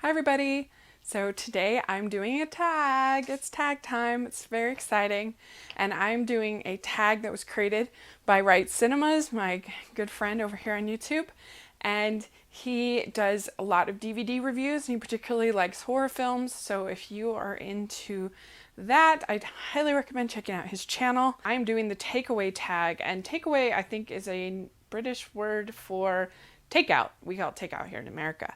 Hi everybody! So today I'm doing a tag. It's tag time. It's very exciting. And I'm doing a tag that was created by Wright Cinemas, my good friend over here on YouTube. And he does a lot of DVD reviews and he particularly likes horror films. So if you are into that, I'd highly recommend checking out his channel. I'm doing the takeaway tag, and takeaway I think is a British word for takeout. We call it takeout here in America.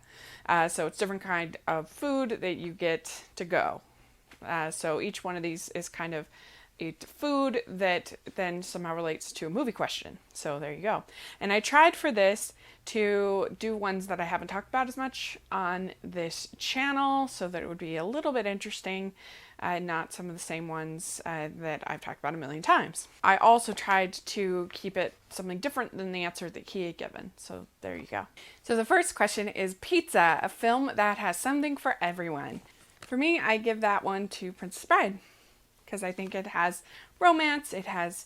So it's different kind of food that you get to go. So each one of these is kind of a food that then somehow relates to a movie question. So there you go. And I tried for this to do ones that I haven't talked about as much on this channel so that it would be a little bit interesting, not some of the same ones that I've talked about a million times. I also tried to keep it something different than the answer that he had given. So there you go. So the first question is Pizza, a film that has something for everyone. For me, I give that one to Princess Bride because I think it has romance, it has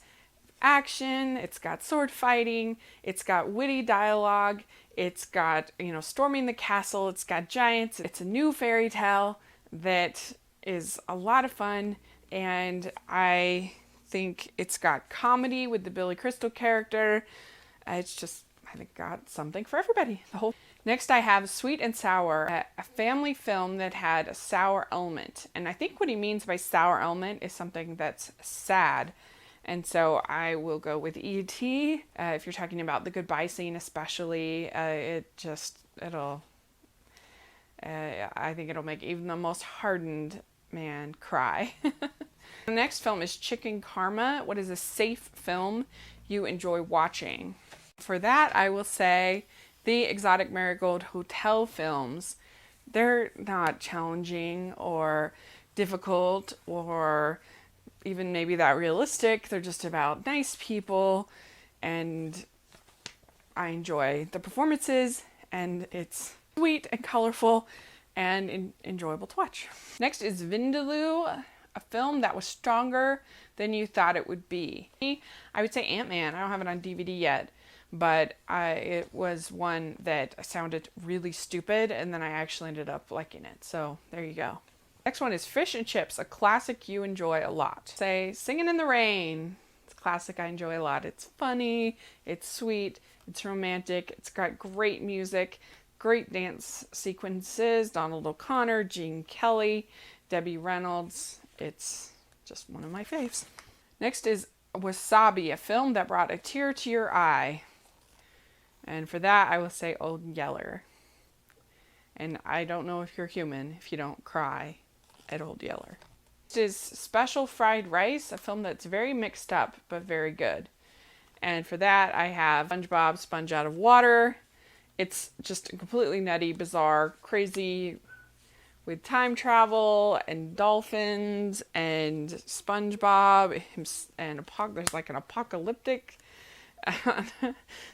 action, it's got sword fighting, it's got witty dialogue, it's got, storming the castle, it's got giants. It's a new fairy tale that is a lot of fun, and I think it's got comedy with the Billy Crystal character. It's just, I think, got something for everybody. Next I have Sweet and Sour, a family film that had a sour element. And I think what he means by sour element is something that's sad. And so I will go with E.T. If you're talking about the goodbye scene especially, I think it'll make even the most hardened man cry. The next film is Chicken Karma. What is a safe film you enjoy watching? For that, I will say the Exotic Marigold Hotel films. They're not challenging or difficult or even maybe that realistic. They're just about nice people, and I enjoy the performances, and it's sweet and colorful and enjoyable to watch. Next is Vindaloo, a film that was stronger than you thought it would be. I would say Ant-Man. I don't have it on DVD yet, but it was one that sounded really stupid, and then I actually ended up liking it. So there you go. Next one is Fish and Chips, a classic you enjoy a lot. Say Singing in the Rain. It's a classic I enjoy a lot. It's funny, it's sweet, it's romantic, it's got great music, great dance sequences, Donald O'Connor, Gene Kelly, Debbie Reynolds. It's just one of my faves. Next is Wasabi, a film that brought a tear to your eye. And for that, I will say Old Yeller. And I don't know if you're human if you don't cry at Old Yeller. Next is Special Fried Rice, a film that's very mixed up, but very good. And for that, I have SpongeBob, Sponge Out of Water. It's just completely nutty, bizarre, crazy, with time travel and dolphins and SpongeBob and there's like an apocalyptic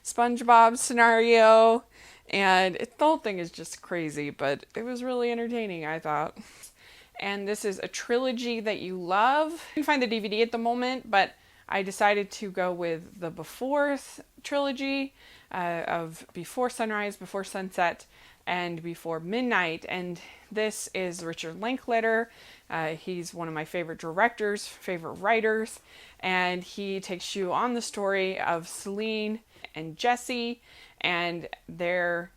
SpongeBob scenario, and the whole thing is just crazy, but it was really entertaining, I thought. And this is a trilogy that you love. I can find the DVD at the moment, but I decided to go with the Before trilogy of Before Sunrise, Before Sunset, and Before Midnight. And this is Richard Linklater. He's one of my favorite directors, favorite writers, and he takes you on the story of Celine and Jesse and their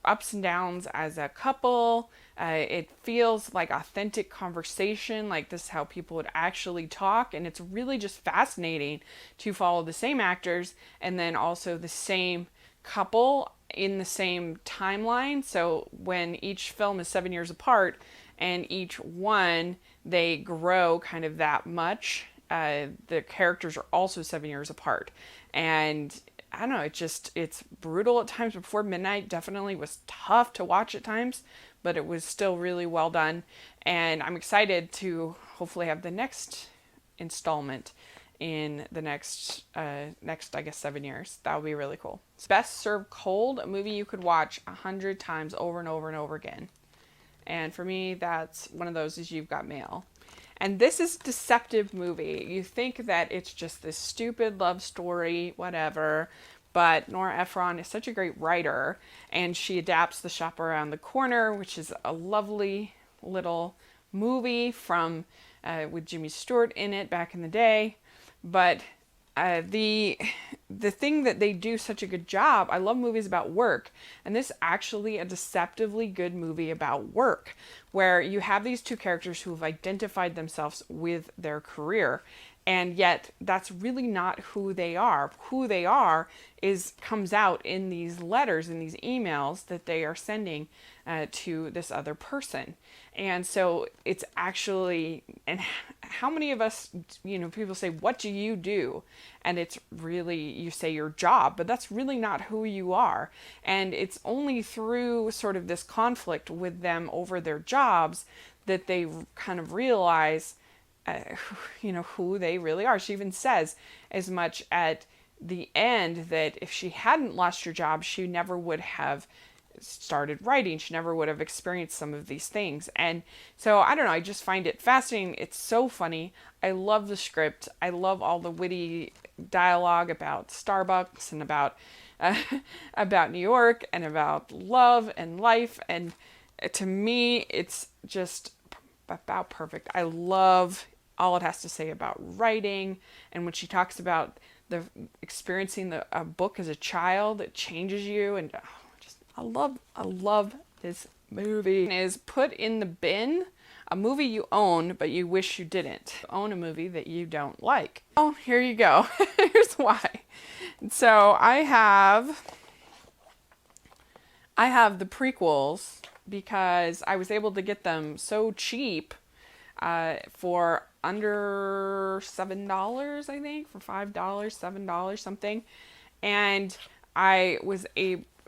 ups and downs as a couple. It feels like authentic conversation, like this is how people would actually talk, and it's really just fascinating to follow the same actors and then also the same couple in the same timeline. So when each film is 7 years apart and each one they grow kind of that much, the characters are also 7 years apart, and I don't know, it's brutal at times. Before Midnight definitely was tough to watch at times, but it was still really well done. And I'm excited to hopefully have the next installment in the next, I guess, 7 years. That would be really cool. Best Served Cold, a movie you could watch 100 times over and over and over again. And for me, that's one of those is You've Got Mail. And this is a deceptive movie. You think that it's just this stupid love story, whatever, but Nora Ephron is such a great writer, and she adapts The Shop Around the Corner, which is a lovely little movie from with Jimmy Stewart in it back in the day. But the thing that they do such a good job, I love movies about work, and this is actually a deceptively good movie about work, where you have these two characters who have identified themselves with their career, and yet that's really not who they are. Who they are comes out in these letters, in these emails that they are sending to this other person. And so it's actually, and how many of us, people say, what do you do? And it's really, you say your job, but that's really not who you are. And it's only through sort of this conflict with them over their jobs that they kind of realize who they really are. She even says as much at the end that if she hadn't lost her job, she never would have started writing. She never would have experienced some of these things. And so, I don't know, I just find it fascinating. It's so funny. I love the script. I love all the witty dialogue about Starbucks and about New York and about love and life. And to me, it's just about perfect. I love all it has to say about writing, and when she talks about the experiencing a book as a child, it changes you, and I love this movie. Is put in the bin a movie you own but you wish you didn't. Own a movie that you don't like. Oh, here you go. Here's why. So I have the prequels because I was able to get them so cheap for under $7, I think, for $5, $7, something. And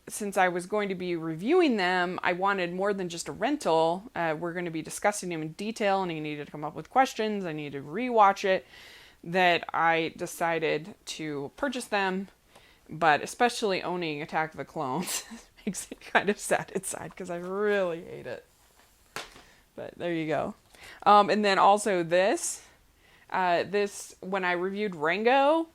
since I was going to be reviewing them, I wanted more than just a rental. We're going to be discussing them in detail, and I needed to come up with questions. I needed to rewatch it. That I decided to purchase them, but especially owning Attack of the Clones makes it kind of sad inside because I really hate it. But there you go. And then also this when I reviewed Rango,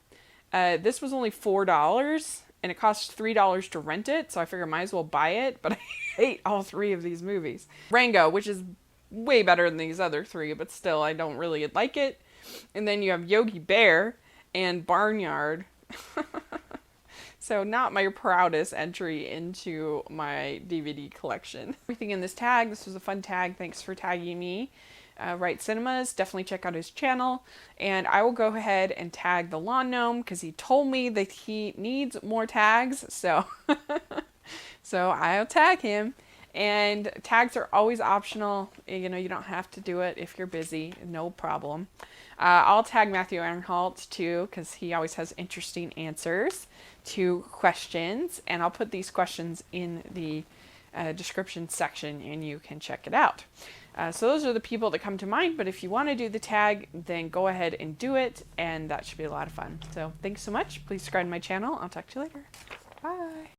this was only $4 and it cost $3 to rent it. So I figured I might as well buy it, but I hate all three of these movies. Rango, which is way better than these other three, but still I don't really like it. And then you have Yogi Bear and Barnyard. So not my proudest entry into my DVD collection. Everything in this tag. This was a fun tag. Thanks for tagging me. Wright Cinemas. Definitely check out his channel. And I will go ahead and tag the Lawn Gnome because he told me that he needs more tags. So, so I'll tag him. And tags are always optional. You don't have to do it if you're busy. No problem. I'll tag Matthew Earnhardt too because he always has interesting answers to questions. And I'll put these questions in the description section and you can check it out. So those are the people that come to mind, but if you want to do the tag, then go ahead and do it, and that should be a lot of fun. So thanks so much. Please subscribe to my channel. I'll talk to you later. Bye.